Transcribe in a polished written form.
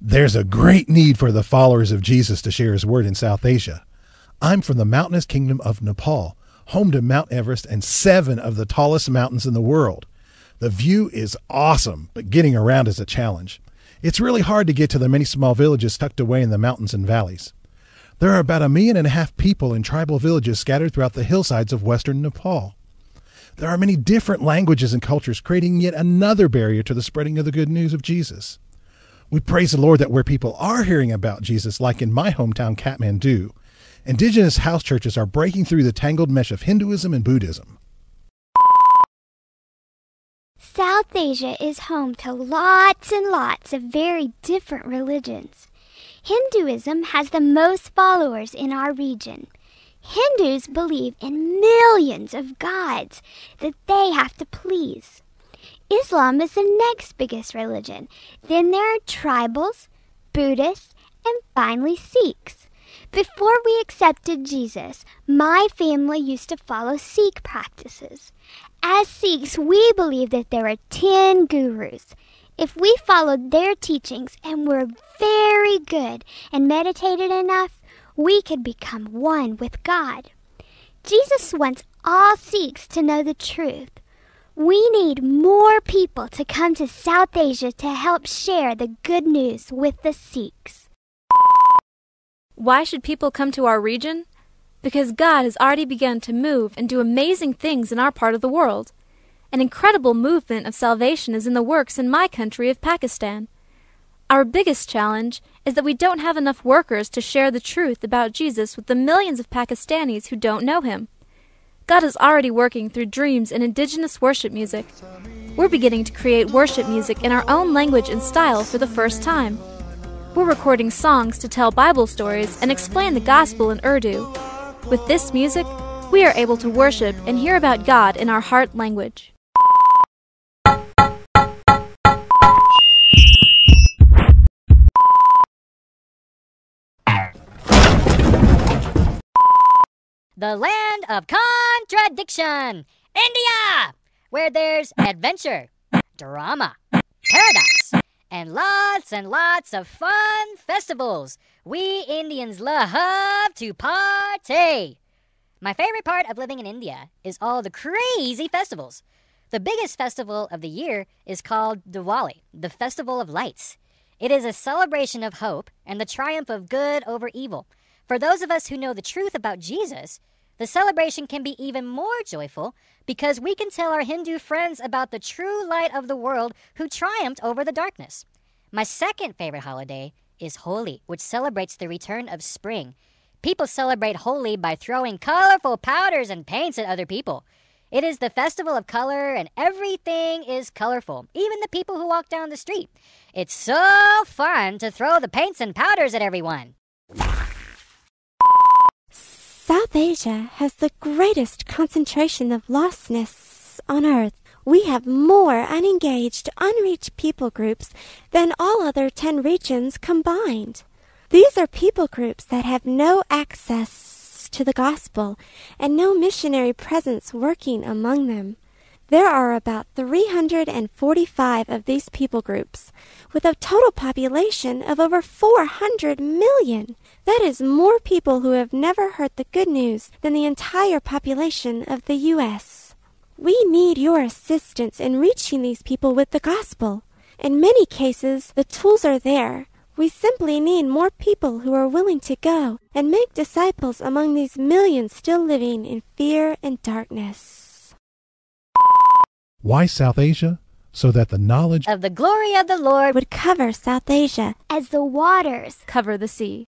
There's a great need for the followers of Jesus to share his word in South Asia. I'm from the mountainous kingdom of Nepal, home to Mount Everest and 7 of the tallest mountains in the world. The view is awesome, but getting around is a challenge. It's really hard to get to the many small villages tucked away in the mountains and valleys. There are about 1.5 million people in tribal villages scattered throughout the hillsides of western Nepal. There are many different languages and cultures, creating yet another barrier to the spreading of the good news of Jesus. We praise the Lord that where people are hearing about Jesus, like in my hometown, Kathmandu, indigenous house churches are breaking through the tangled mesh of Hinduism and Buddhism. South Asia is home to lots and lots of very different religions. Hinduism has the most followers in our region. Hindus believe in millions of gods that they have to please. Islam is the next biggest religion. Then there are tribals, Buddhists, and finally Sikhs. Before we accepted Jesus, my family used to follow Sikh practices. As Sikhs, we believe that there are 10 gurus. If we followed their teachings and were very good and meditated enough, we could become one with God. Jesus wants all Sikhs to know the truth. We need more people to come to South Asia to help share the good news with the Sikhs. Why should people come to our region? Because God has already begun to move and do amazing things in our part of the world. An incredible movement of salvation is in the works in my country of Pakistan. Our biggest challenge is that we don't have enough workers to share the truth about Jesus with the millions of Pakistanis who don't know him. God is already working through dreams and indigenous worship music. We're beginning to create worship music in our own language and style for the first time. We're recording songs to tell Bible stories and explain the gospel in Urdu. With this music, we are able to worship and hear about God in our heart language. The land of contradiction, India, where there's adventure, drama, paradox, and lots of fun festivals. We Indians love to party. My favorite part of living in India is all the crazy festivals. The biggest festival of the year is called Diwali, the Festival of Lights. It is a celebration of hope and the triumph of good over evil. For those of us who know the truth about Jesus, the celebration can be even more joyful because we can tell our Hindu friends about the true light of the world who triumphed over the darkness. My second favorite holiday is Holi, which celebrates the return of spring. People celebrate Holi by throwing colorful powders and paints at other people. It is the festival of color and everything is colorful, even the people who walk down the street. It's so fun to throw the paints and powders at everyone. South Asia has the greatest concentration of lostness on earth. We have more unengaged, unreached people groups than all other 10 regions combined. These are people groups that have no access to the gospel and no missionary presence working among them. There are about 345 of these people groups, with a total population of over 400 million. That is more people who have never heard the good news than the entire population of the U.S. We need your assistance in reaching these people with the gospel. In many cases, the tools are there. We simply need more people who are willing to go and make disciples among these millions still living in fear and darkness. Why South Asia? So that the knowledge of the glory of the Lord would cover South Asia as the waters cover the sea.